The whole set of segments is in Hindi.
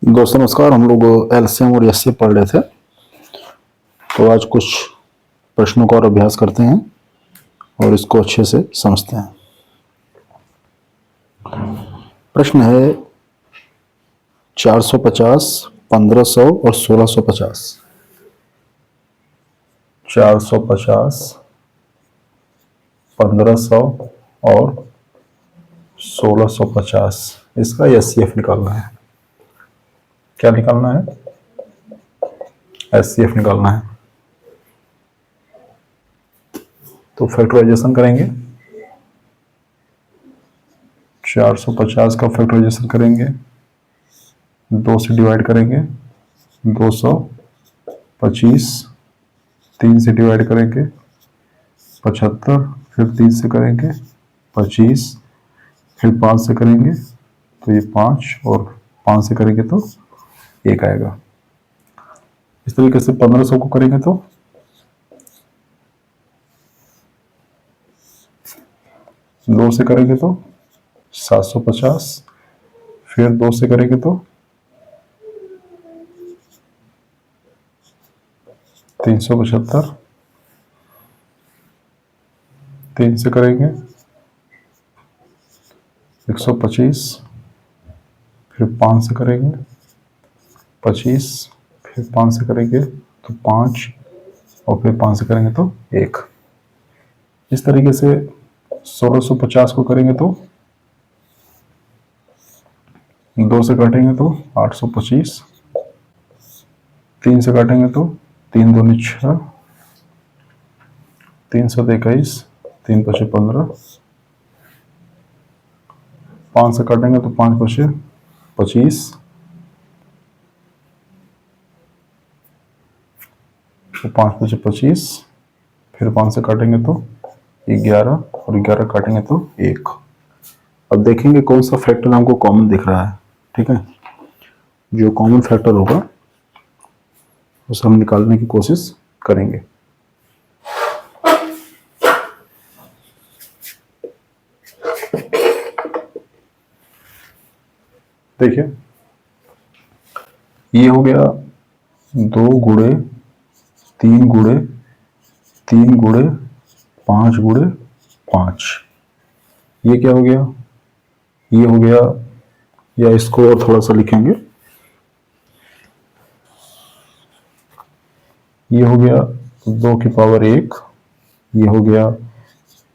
दोस्तों नमस्कार। हम लोग एलसीएम और एचसीएफ पढ़ रहे थे, तो आज कुछ प्रश्नों का और अभ्यास करते हैं और इसको अच्छे से समझते हैं। प्रश्न है 450, 1500 और 1650। 450, 1500 और 1650 इसका एचसीएफ निकालना है। क्या निकालना है? एचसीएफ निकालना है। तो फैक्टराइजेशन करेंगे। 450 का फैक्टराइजेशन करेंगे, 2 से डिवाइड करेंगे 225, 3 से डिवाइड करेंगे 75, फिर 3 से करेंगे 25, फिर 5 से करेंगे तो ये 5 और 5 से करेंगे तो 1 आएगा। इस तरीके से 1500 को करेंगे तो 2 से करेंगे तो 750, फिर 2 से करेंगे तो 375, 3 से करेंगे 125, फिर 5 से करेंगे 25, फिर 5 से करेंगे तो 5 और फिर 5 से करेंगे तो 1। इस तरीके से 1650 को करेंगे तो 2 से काटेंगे तो 825, 3 से काटेंगे तो 3 दूनी 6, 3 7 21, 3 5 15, 5 से काटेंगे तो 5 5 25, तो 5 5 25, फिर 5 से काटेंगे तो 11 और 11 काटेंगे तो 1। अब देखेंगे कौन सा फैक्टर हमको कॉमन दिख रहा है। ठीक है, जो कॉमन फैक्टर होगा उसे हम निकालने की कोशिश करेंगे। देखिए, ये हो गया 2 गुणे 3 गुणे 3 गुणे 5 गुणे 5। ये क्या हो गया? ये हो गया, या इसको और थोड़ा सा लिखेंगे, ये हो गया 2 की पावर 1, ये हो गया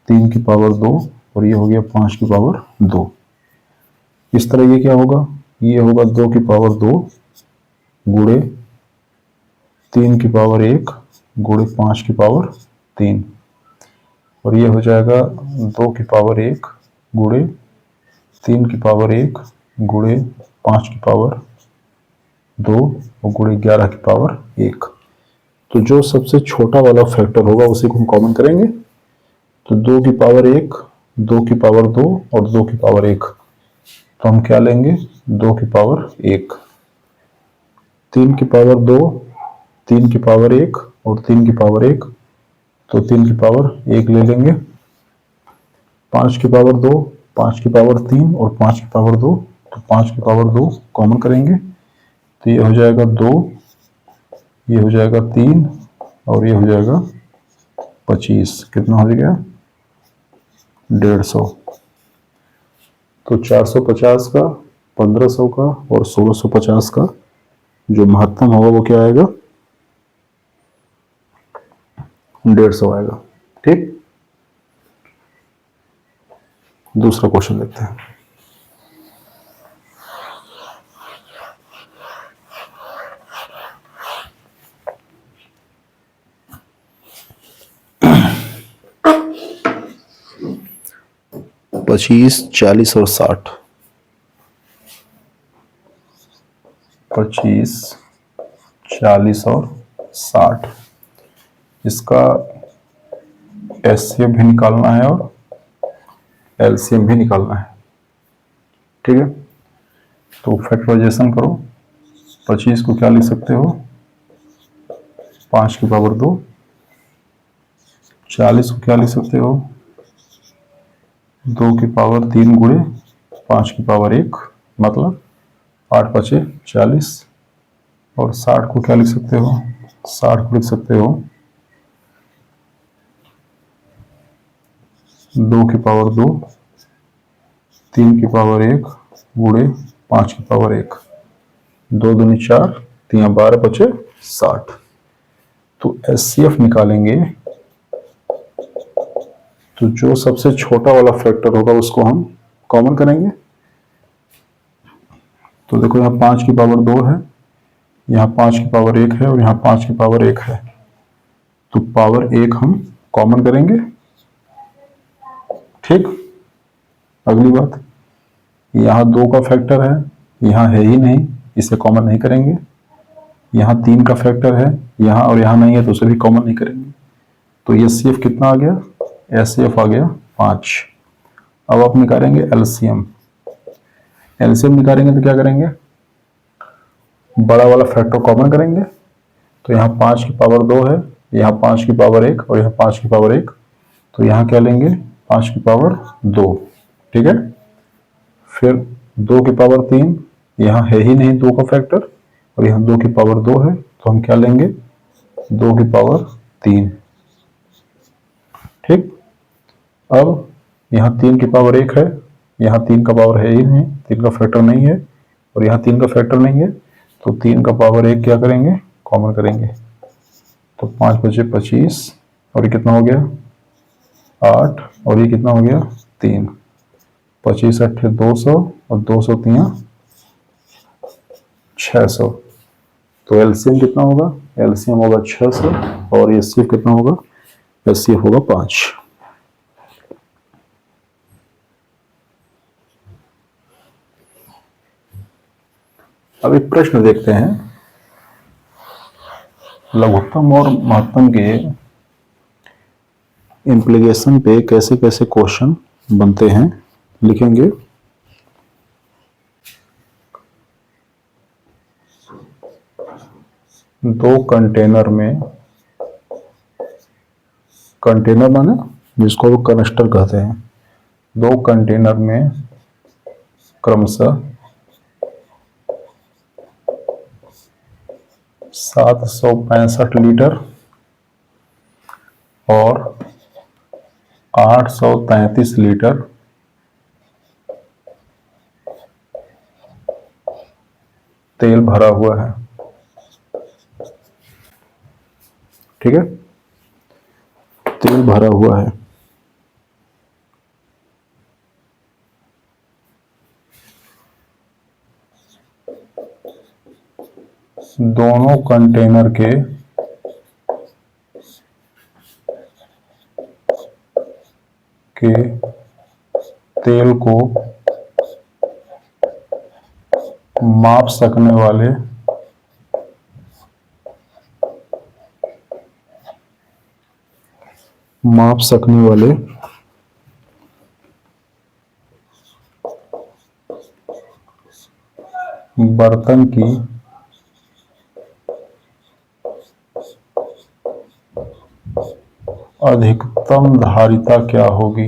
3 की पावर 2 और ये हो गया 5 की पावर 2। इस तरह ये क्या होगा? ये होगा 2 की पावर 2 गुणे 3 की पावर 1 गुणे 5 की पावर 3, और ये हो जाएगा 2 की पावर 1 गुणे 3 की पावर 1 गुणे 5 की पावर 2 और गुणे 11 की पावर 1। तो जो सबसे छोटा वाला फैक्टर होगा उसी को हम कॉमन करेंगे। तो 2 की पावर 1, 2 की पावर 2 और 2 की पावर 1, तो हम क्या लेंगे? 2 की पावर 1। 3 की पावर 2, 3 की पावर 1 और 3 की पावर 1, तो 3 की पावर 1 ले लेंगे। 5 की पावर 2, 5 की पावर 3 और 5 की पावर 2, तो 5 की पावर 2 कॉमन करेंगे तो ये हो जाएगा 2, ये हो जाएगा 3 और ये हो जाएगा 25। कितना हो गया? 150। तो 450 का, 1500 का और 1650 का जो महत्तम होगा वो क्या आएगा? 150 आएगा। ठीक, दूसरा क्वेश्चन देखते हैं। पच्चीस, 40 और 60। 25, 40 और 60, इसका एचसीएफ भी निकालना है और एलसीएम भी निकालना है। ठीक है, तो फैक्टराइजेशन करो। 25 को क्या लिख सकते हो? 5 की पावर 2। 40 को क्या लिख सकते हो? 2 की पावर 3 गुणे 5 की पावर 1, मतलब 8 पचे 40 और 60 को क्या लिख सकते हो, 60 को लिख सकते हो 2 की पावर 2, 3 की पावर 1 गुणे 5 की पावर 1, 2 दूनी 4, 3 12 पचे 60। तो एचसीएफ निकालेंगे तो जो सबसे छोटा वाला फैक्टर होगा उसको हम कॉमन करेंगे। तो देखो यहाँ 5 की पावर 2 है, यहाँ 5 की पावर 1 है और यहाँ 5 की पावर 1 है, तो पावर 1 हम कॉमन करेंगे। ठीक, अगली बात, यहाँ 2 का फैक्टर है, यहाँ है ही नहीं, इसे कॉमन नहीं करेंगे। यहाँ 3 का फैक्टर है, यहाँ और यहाँ नहीं है, तो उसे भी कॉमन नहीं करेंगे। तो एचसीएफ कितना आ गया, एचसीएफ आ गया 5। अब आप निकालेंगे एलसीएम। एलसीएम निकालेंगे तो क्या करेंगे, बड़ा वाला फैक्टर कॉमन करेंगे। तो यहाँ 5 की पावर 2 है, यहाँ 5 की पावर 1 और यहाँ 5 की पावर 1, तो यहाँ क्या लेंगे 5 की पावर 2। ठीक है, फिर 2 की पावर 3, यहाँ है ही नहीं 2 का फैक्टर और यहाँ 2 की पावर 2 है, तो हम क्या लेंगे 2 की पावर 3। ठीक, अब यहाँ 3 की पावर 1 है, यहाँ 3 का पावर है ही नहीं, 3 का फैक्टर नहीं है और यहाँ 3 का फैक्टर नहीं है, तो 3 का पावर 1 क्या करेंगे कॉमन करेंगे। तो 5 बचे 25 और ये कितना हो गया 8 और ये कितना हो गया 3, 25 8 200 और 200 3 600। तो एलसीएम कितना होगा, एलसीएम होगा 600 और एचसीएफ कितना होगा, एचसीएफ होगा 5। अब एक प्रश्न देखते हैं, लघुत्तम और महत्तम के इम्प्लीकेशन पे कैसे कैसे क्वेश्चन बनते हैं लिखेंगे। दो कंटेनर में, कंटेनर माने जिसको वो कनस्टर कहते हैं, दो कंटेनर में क्रमशः 765 लीटर और 833 लीटर तेल भरा हुआ है। ठीक है, तेल भरा हुआ है। दोनों कंटेनर के तेल को माप सकने वाले बर्तन की अधिकतम धारिता क्या होगी।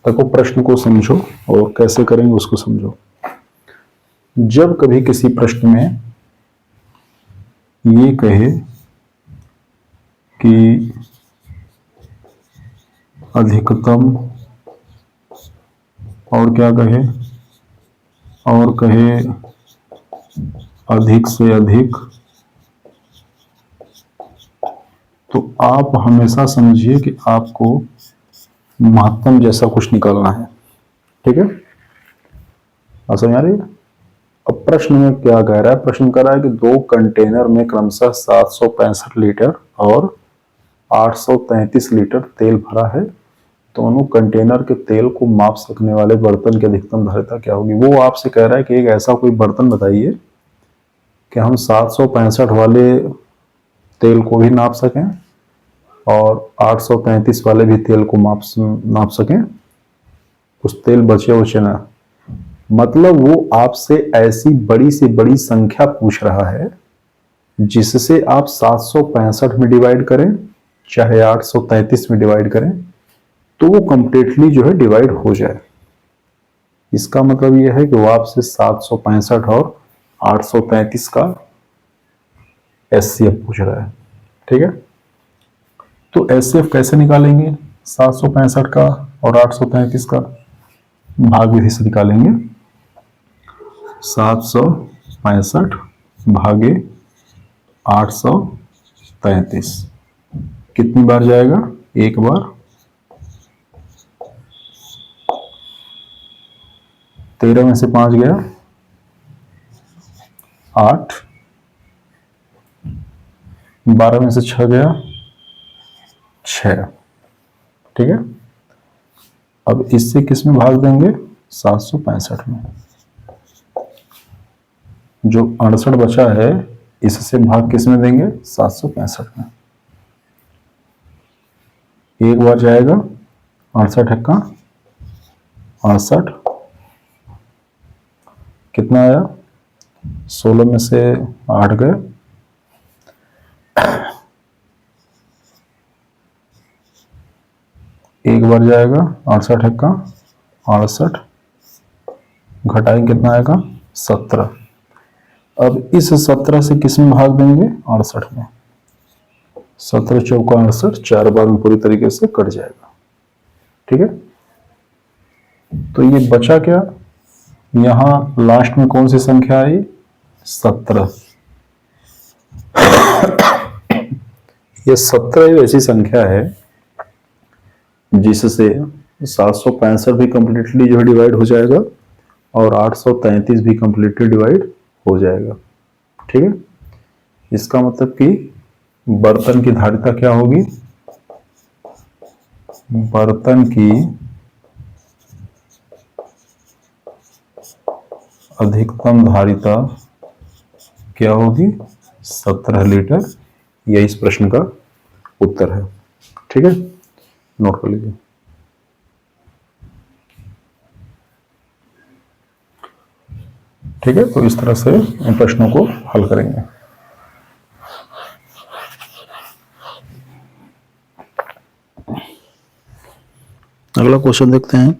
देखो प्रश्न को समझो और कैसे करेंगे उसको समझो। जब कभी किसी प्रश्न में ये कहे कि अधिकतम और क्या कहे, और कहे अधिक से अधिक, तो आप हमेशा समझिए कि आपको महत्तम जैसा कुछ निकालना है। ठीक है, समझ आ रही है। अब प्रश्न में क्या कह रहा है, प्रश्न कह रहा है कि दो कंटेनर में क्रमशः 765 लीटर और 833 लीटर तेल भरा है। दोनों कंटेनर के तेल को माप सकने वाले बर्तन की अधिकतम धारिता क्या होगी। वो आपसे कह रहा है कि एक ऐसा कोई बर्तन बताइए कि हम 765 वाले तेल को भी नाप सकें और 833 वाले भी तेल को नाप सकें, कुछ तेल बचे उचे ना। मतलब वो आपसे ऐसी बड़ी से बड़ी संख्या पूछ रहा है जिससे आप 765 में डिवाइड करें चाहे 833 में डिवाइड करें, तो वो कंप्लीटली जो है डिवाइड हो जाए। इसका मतलब यह है कि वो आपसे 765 और 833 का एचसीएफ पूछ रहा है। ठीक है, तो एचसीएफ कैसे निकालेंगे? 765 का और 833 का भाग विधि से निकालेंगे। 765 भागे 833 कितनी बार जाएगा? एक बार। 13 में से 5 गया 8, 12 में से 6 गया 6। ठीक है, अब इससे किस में भाग देंगे? 765 में। जो 68 बचा है इससे भाग किस में देंगे? 765 में। एक बार जाएगा 68 का 68, कितना आया? 16 में से 8 गए, एक बार जाएगा 68 का 68, घटाएंगे कितना आएगा? 17। अब इस 17 से किस में भाग देंगे? 68 में। 17 चौका 68, 4 बार में पूरी तरीके से कट जाएगा। ठीक है, तो ये बचा क्या? यहां लास्ट में कौन सी संख्या आई? 17। ये 17 ऐसी संख्या है जिससे 765 भी कंप्लीटली जो है डिवाइड हो जाएगा और 833 भी कंप्लीटली डिवाइड हो जाएगा। ठीक है, इसका मतलब कि बर्तन की धारिता क्या होगी? बर्तन की अधिकतम धारिता क्या होगी? 17 लीटर। यह इस प्रश्न का उत्तर है। ठीक है, नोट कर लीजिए। ठीक है, तो इस तरह से इन प्रश्नों को हल करेंगे। अगला क्वेश्चन देखते हैं।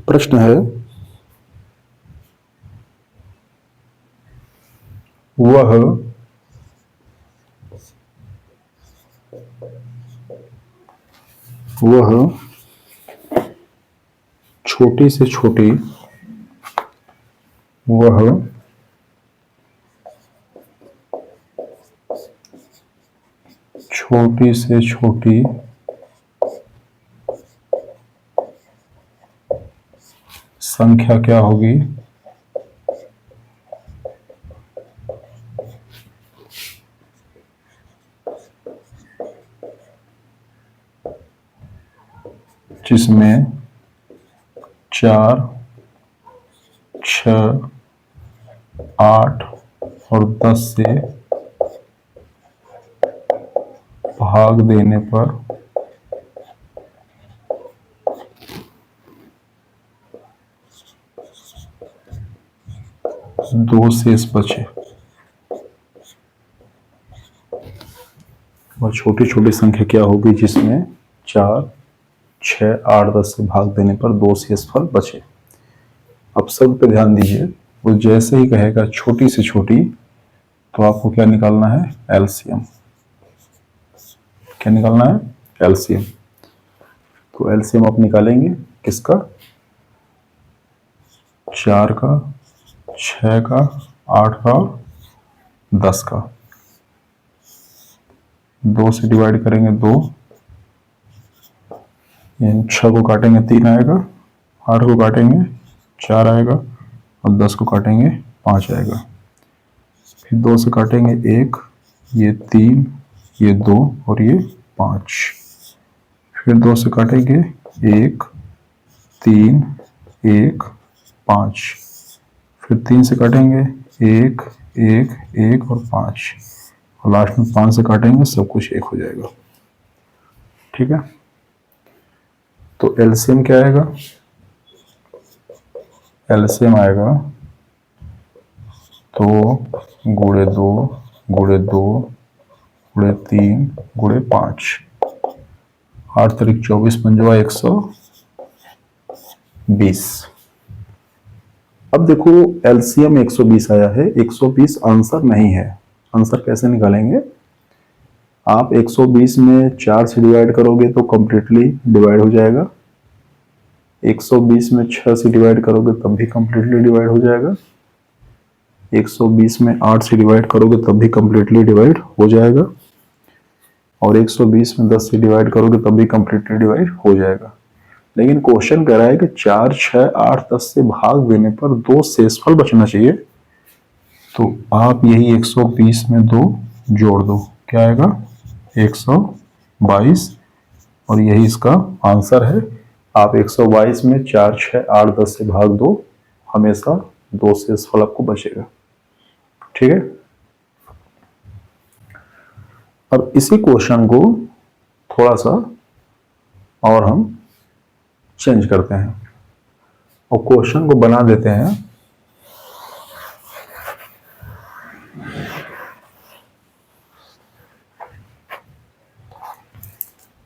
प्रश्न है, वह छोटी से छोटी संख्या क्या होगी? जिसमें 4, 6, 8 और 10 से भाग देने पर 2 शेष बचे। और छोटी छोटी संख्या क्या होगी जिसमें 4, 6, 8, 10 से भाग देने पर 2 शेषफल बचे। अब सब पे ध्यान दीजिए, वो जैसे ही कहेगा छोटी से छोटी तो आपको क्या निकालना है? एलसीएम। क्या निकालना है? एलसीएम। तो एलसीएम आप निकालेंगे किसका? 4 का, 6 का, 8 का और 10 का। 2 से डिवाइड करेंगे 2, 6 को काटेंगे 3 आएगा, 8 को काटेंगे 4 आएगा और 10 को काटेंगे 5 आएगा। फिर 2 से काटेंगे 1, ये 3, ये 2 और ये 5। फिर 2 से काटेंगे 1, 3, 1, 5। फिर 3 से काटेंगे 1, 1, 1 और 5। तो लास्ट में 5 से काटेंगे सब कुछ 1 हो जाएगा। ठीक है, तो एलसीएम क्या आएगा? एलसीएम आएगा तो गुणे 2 गुणे 2 गुणे 3 गुणे 5, 8 तारीख 24 पंजवा 120। अब देखो एलसीएम 120 आया है, 120 आंसर नहीं है। आंसर कैसे निकालेंगे? आप 120 में 4 से डिवाइड करोगे तो कंप्लीटली डिवाइड हो जाएगा, 120 में 6 से डिवाइड करोगे तब भी कंप्लीटली डिवाइड हो जाएगा, 120 में 8 से डिवाइड करोगे तब भी कंप्लीटली डिवाइड हो जाएगा, और 120 में 10 से डिवाइड करोगे तब भी कंप्लीटली डिवाइड हो जाएगा। लेकिन क्वेश्चन कह रहा है कि 4, 6, 8, 10 से भाग देने पर 2 शेषफल बचना चाहिए। तो आप यही 120 में 2 जोड़ दो, क्या आएगा? 122, और यही इसका आंसर है। आप 122 में 4, 6, 8, 10 से भाग दो, हमेशा 2 शेषफल आपको बचेगा। ठीक है, अब इसी क्वेश्चन को थोड़ा सा और हम चेंज करते हैं और क्वेश्चन को बना देते हैं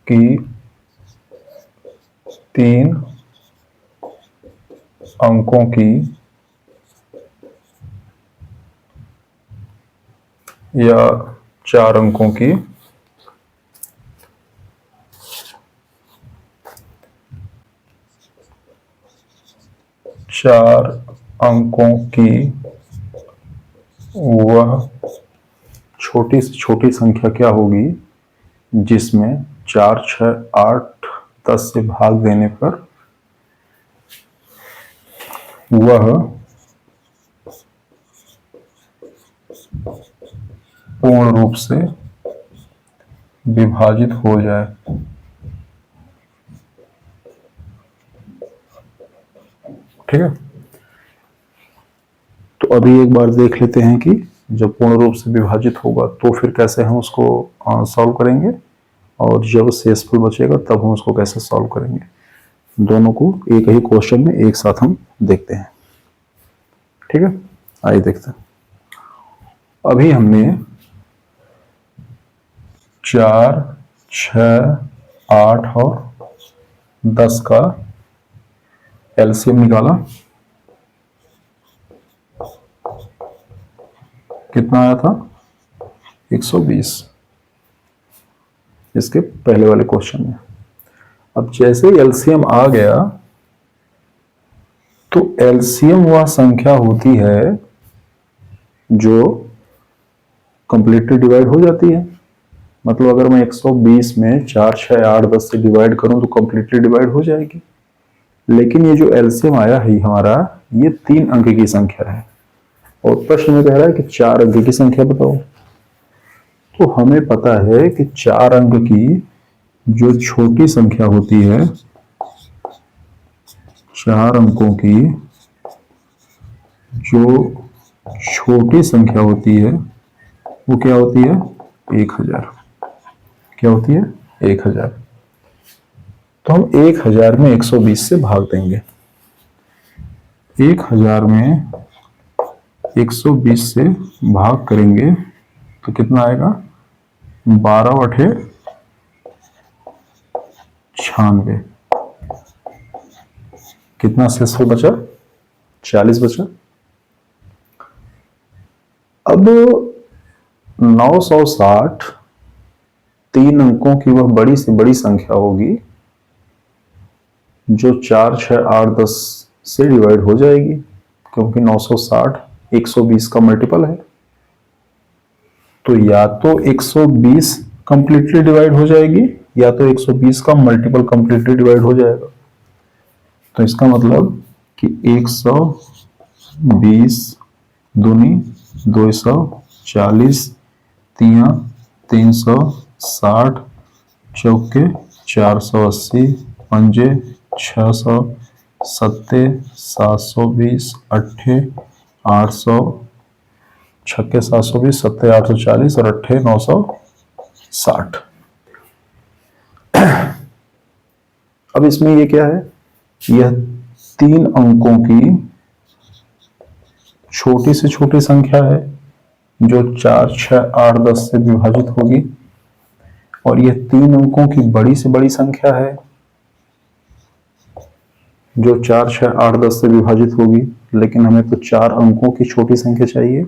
कि 3 अंकों की या 4 अंकों की वह छोटी से छोटी संख्या क्या होगी जिसमें 4, 6, 8, 10 से भाग देने पर वह पूर्ण रूप से विभाजित हो जाए। ठीक है, तो अभी एक बार देख लेते हैं कि जब पूर्ण रूप से विभाजित होगा तो फिर कैसे हम उसको सॉल्व करेंगे, और जब शेषफल बचेगा तब हम उसको कैसे सॉल्व करेंगे। दोनों को एक ही क्वेश्चन में एक साथ हम देखते हैं। ठीक है, आइए देखते हैं। अभी हमने 4, 6, 8 और 10 का एलसीएम निकाला। कितना आया था? 120, इसके पहले वाले क्वेश्चन में। अब जैसे एलसीएम आ गया तो एलसीएम वह संख्या होती है जो कंप्लीटली डिवाइड हो जाती है। मतलब अगर मैं 120 में 4, 6, 8, 10 से डिवाइड करूं तो कंप्लीटली डिवाइड हो जाएगी। लेकिन ये जो एलसीएम आया है हमारा, ये 3 अंक की संख्या है और प्रश्न में कह रहा है कि 4 अंक की संख्या बताओ। तो हमें पता है कि 4 अंक की जो छोटी संख्या होती है, 4 अंकों की जो छोटी संख्या होती है वो क्या होती है? 1000। क्या होती है? 1000। तो हम 1000 में 120 से भाग देंगे। 1000 में 120 से भाग करेंगे तो कितना आएगा? 12/96। कितना शेषफल बचा? 40 बचा। अब 960 3 अंकों की वह बड़ी से बड़ी संख्या होगी जो 4, 6, 8, 10 से डिवाइड हो जाएगी, क्योंकि 960 120 का मल्टीपल है। तो या तो 120 कंप्लीटली डिवाइड हो जाएगी या तो 120 का मल्टीपल कंप्लीटली डिवाइड हो जाएगा। तो इसका मतलब कि 120 दूनी 240, 360, चौके 480, पंजे 600, 7, 720, 800, छक्के 720, सत्ते 840 और अट्ठे 960। अब इसमें ये क्या है, यह 3 अंकों की छोटी से छोटी संख्या है जो 4, 6, 8, 10 से विभाजित होगी, और यह 3 अंकों की बड़ी से बड़ी संख्या है जो 4, 6, 8, 10 से विभाजित होगी, लेकिन हमें तो 4 अंकों की छोटी संख्या चाहिए।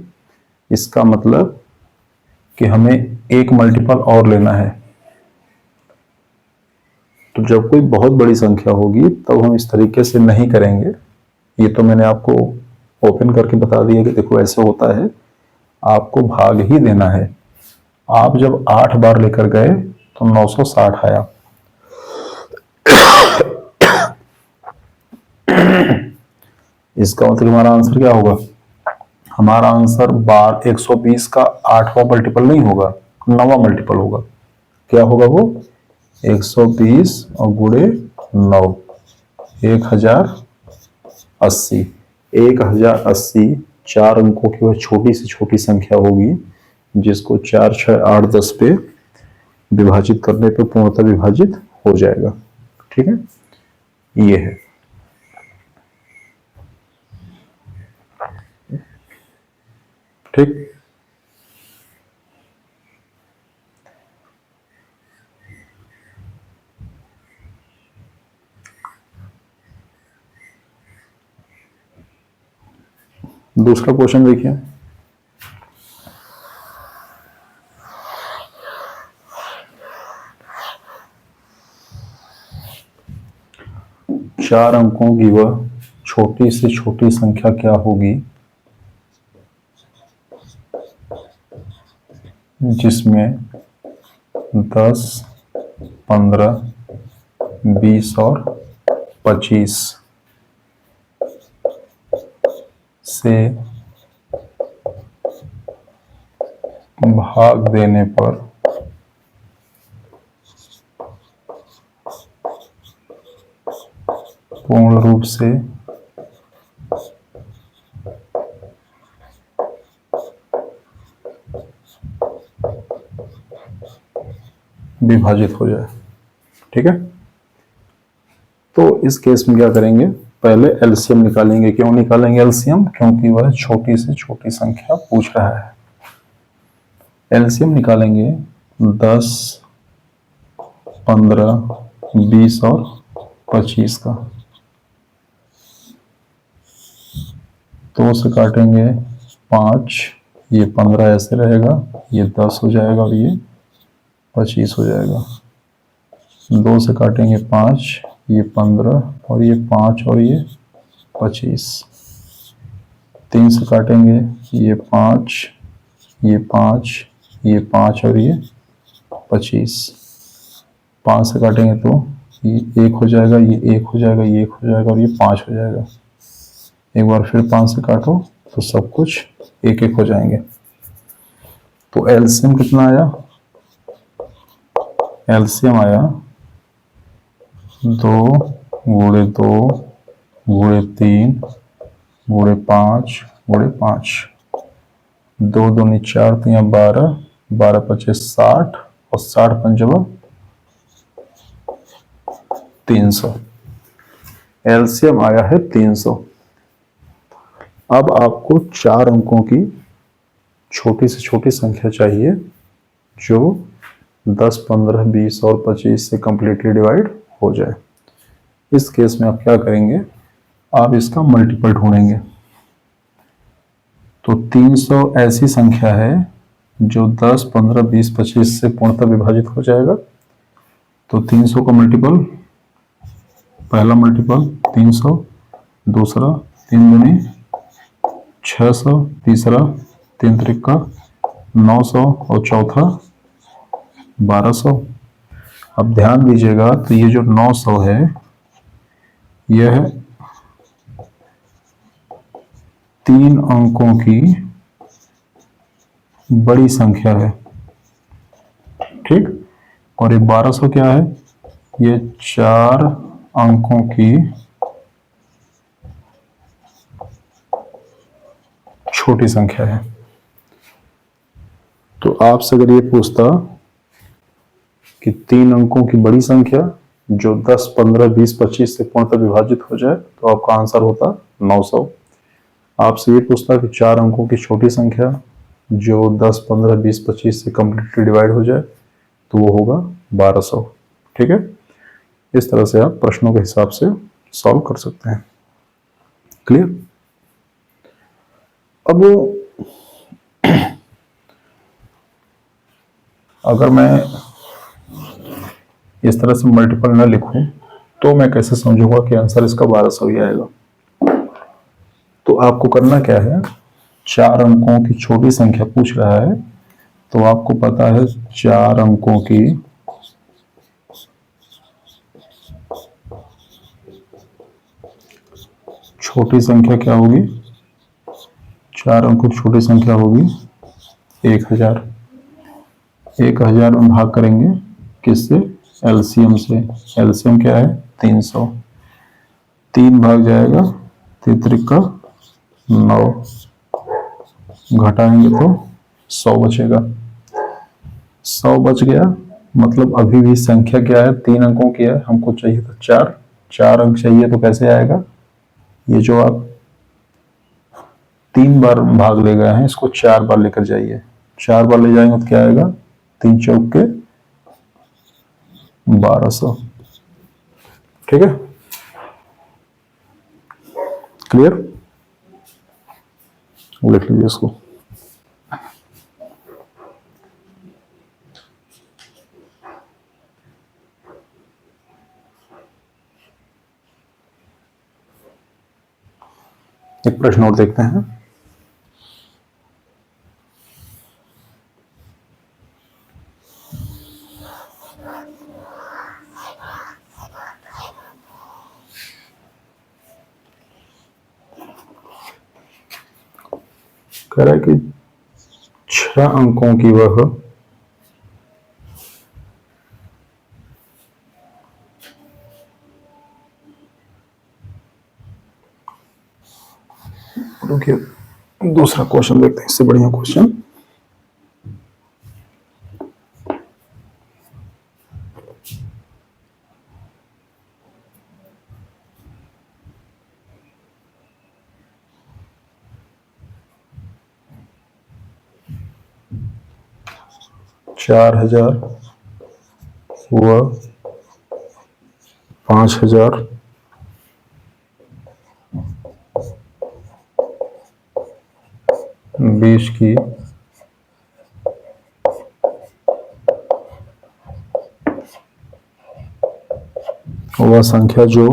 इसका मतलब कि हमें एक मल्टीपल और लेना है। तो जब कोई बहुत बड़ी संख्या होगी तब हम इस तरीके से नहीं करेंगे। ये तो मैंने आपको ओपन करके बता दिया कि देखो ऐसे होता है, आपको भाग ही देना है। आप जब 8 बार लेकर गए तो 960 आया। इसका मतलब हमारा आंसर क्या होगा, हमारा आंसर 120 का 8वां मल्टीपल नहीं होगा, 9वां मल्टीपल होगा। क्या होगा वो, 120 और गुणे 9, 1080। 1080 4 अंकों की वह छोटी से छोटी संख्या होगी जिसको 4, 6, 8, 10 पे विभाजित करने पे पूर्णतः विभाजित हो जाएगा। ठीक है, ये है। ठीक, दूसरा क्वेश्चन देखिए। चार अंकों की वह छोटी से छोटी संख्या क्या होगी जिसमें 10, 15, 20 और 25 से भाग देने पर पूर्ण रूप से विभाजित हो जाए। ठीक है, तो इस केस में क्या करेंगे, पहले एलसीएम निकालेंगे। क्यों निकालेंगे एलसीएम, क्योंकि वह छोटी से छोटी संख्या पूछ रहा है। एलसीएम निकालेंगे 10, 15, 20 और 25 का। 2 से काटेंगे 5, ये 15 ऐसे रहेगा, ये 10 हो जाएगा और ये 25 हो जाएगा। 2 से काटेंगे 5, ये 15 और ये 5 और ये 25। 3 से काटेंगे ये 5, ये 5, ये 5 और ये 25। 5 से काटेंगे तो ये 1 हो जाएगा, ये 1 हो जाएगा, ये 1 हो जाएगा और ये 5 हो जाएगा। एक बार फिर 5 से काटो तो सब कुछ 1-1 हो जाएंगे। तो एलसीएम कितना आया, एलसीएम आया 2 गुणे 2 गुणे 3 गुणे 5 गुणे 5। 2 दूनी 4, 3 12, 12 25 60 और 60 पंचवा 300। एलसीएम आया है 300। अब आपको 4 अंकों की छोटी से छोटी संख्या चाहिए जो 10, 15, 20 और 25 से कंप्लीटली डिवाइड हो जाए। इस केस में आप क्या करेंगे, आप इसका मल्टीपल ढूंढेंगे। तो 300 ऐसी संख्या है जो 10, 15, 20, 25 से पूर्णतः विभाजित हो जाएगा। तो 300 का मल्टीपल, पहला मल्टीपल 300, दूसरा 3 दूनी 600, तीसरा 3 त्रिका 900 और चौथा 1200। अब ध्यान दीजिएगा, तो ये जो 900 है यह 3 अंकों की बड़ी संख्या है। ठीक, और ये 1200 क्या है, ये 4 अंकों की छोटी संख्या है। तो आपसे अगर ये पूछता कि 3 अंकों की बड़ी संख्या जो 10, 15, 20, 25 से पूर्णतः विभाजित हो जाए तो आपका आंसर होता 900। आपसे ये पूछता कि 4 अंकों की छोटी संख्या जो 10, 15, 20, 25 से कंप्लीटली डिवाइड हो जाए तो वो होगा 1200। ठीक है, इस तरह से आप प्रश्नों के हिसाब से सॉल्व कर सकते हैं। क्लियर? अब अगर मैं इस तरह से मल्टीपल न लिखूं तो मैं कैसे समझूंगा कि आंसर इसका 1200 ही आएगा? तो आपको करना क्या है, 4 अंकों की छोटी संख्या पूछ रहा है तो आपको पता है 4 अंकों की छोटी संख्या क्या होगी? 4 अंकों की छोटी संख्या होगी 1000। 1000 में भाग करेंगे किससे? एलसीएम से। एलसीएम क्या है? 300। 3 भाग जाएगा 3 त्रिका 9, घटाएंगे तो 100 बचेगा। 100 बच गया, मतलब अभी भी संख्या क्या है? 3 अंकों की है, हमको चाहिए था 4। 4 अंक चाहिए तो कैसे आएगा? ये जो आप 3 बार भाग ले गए हैं इसको 4 बार लेकर जाइए। 4 बार ले जाएंगे तो क्या आएगा? 3 चौक के 1200। ठीक है, क्लियर? लिख लीजिए इसको। एक प्रश्न और देखते हैं। कह रहा है कि 6 अंकों की वह रुकिए, दूसरा क्वेश्चन देखते हैं, इससे बढ़िया क्वेश्चन। चार हजार व 5000 20 की वह संख्या जो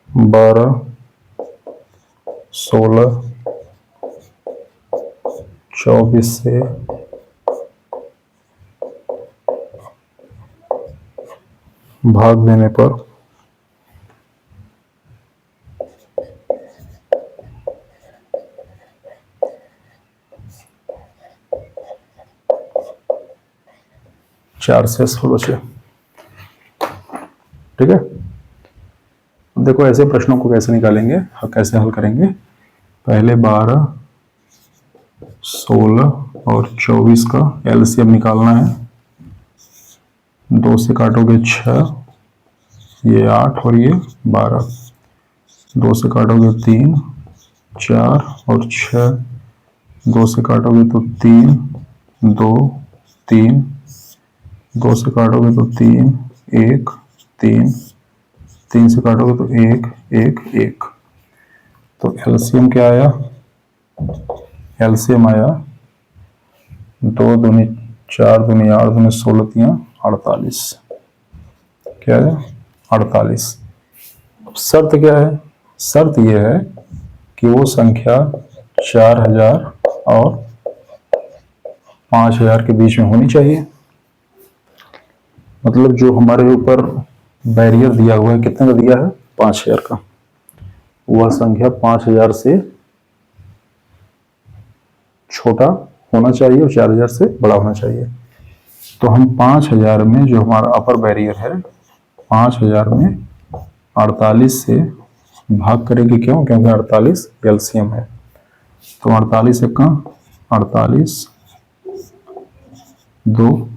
12, 16, 24 से भाग देने पर चार से 16 बचे। ठीक है, देखो ऐसे प्रश्नों को कैसे निकालेंगे, कैसे हल करेंगे। पहले 12, 16 और 24 का एलसीएम निकालना है। 2 से काटोगे 6, ये 8 और ये 12। 2 से काटोगे 3, 4 और 6। 2 से काटोगे तो 3, 2, 3। 2 से काटोगे तो 3, 1, 3। 3 से काटोगे तो 1, 1, 1। तो एलसीएम क्या आया? एलसीएम आया 2 दूनी 4 दूनी 8 दूनी 16 तियां 48। क्या है? 48। अब शर्त क्या है? शर्त यह है कि वो संख्या 4000 और 5000 के बीच में होनी चाहिए। मतलब जो हमारे ऊपर बैरियर दिया हुआ है, कितने का दिया है? 5000 का। वह संख्या 5000 से छोटा होना चाहिए और 4000 से बड़ा होना चाहिए। तो हम 5000 में जो हमारा अपर बैरियर है, 5000 में 48 से भाग करेंगे। क्यों? क्योंकि 48 एलसीएम है। तो 48 एका 48, 2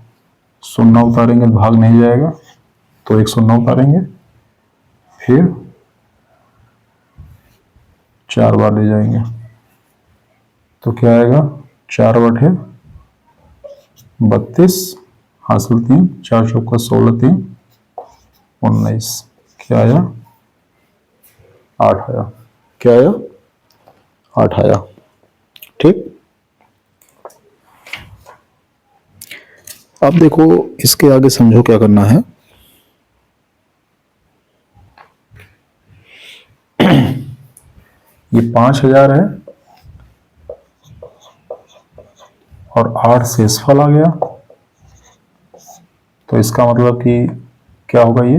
शून्य उतारेंगे, भाग नहीं जाएगा तो एक शून्य उतारेंगे, फिर 4 बार ले जाएंगे तो क्या आएगा, 4 बटे 32 हासिल 3, 4 चौका 16, 3 19, क्या आया 8 आया, क्या आया 8 आया। ठीक, अब देखो इसके आगे समझो क्या करना है। ये 5000 है और 8 शेषफल आ गया, तो इसका मतलब कि क्या होगा, ये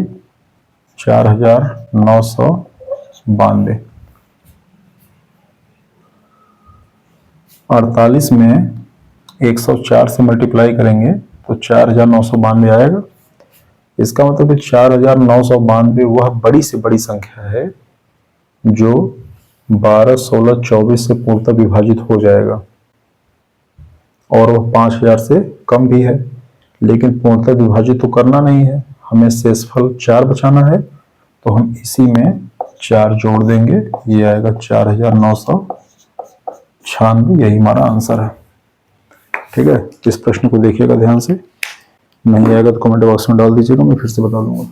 4992। 48 में 104 से मल्टीप्लाई करेंगे तो 4992 आएगा। इसका मतलब 4992 वह बड़ी से बड़ी संख्या है जो 12, 16, 24 से पूर्णतः विभाजित हो जाएगा, और वह 5000 से कम भी है, लेकिन पूर्णतः विभाजित तो करना नहीं है, हमें शेषफल 4 बचाना है, तो हम इसी में 4 जोड़ देंगे, ये आएगा 4996, यही हमारा आंसर है। ठीक है, इस प्रश्न को देखिएगा ध्यान से, नहीं आएगा तो कमेंट बॉक्स में डाल दीजिएगा, मैं फिर से बता दूंगा।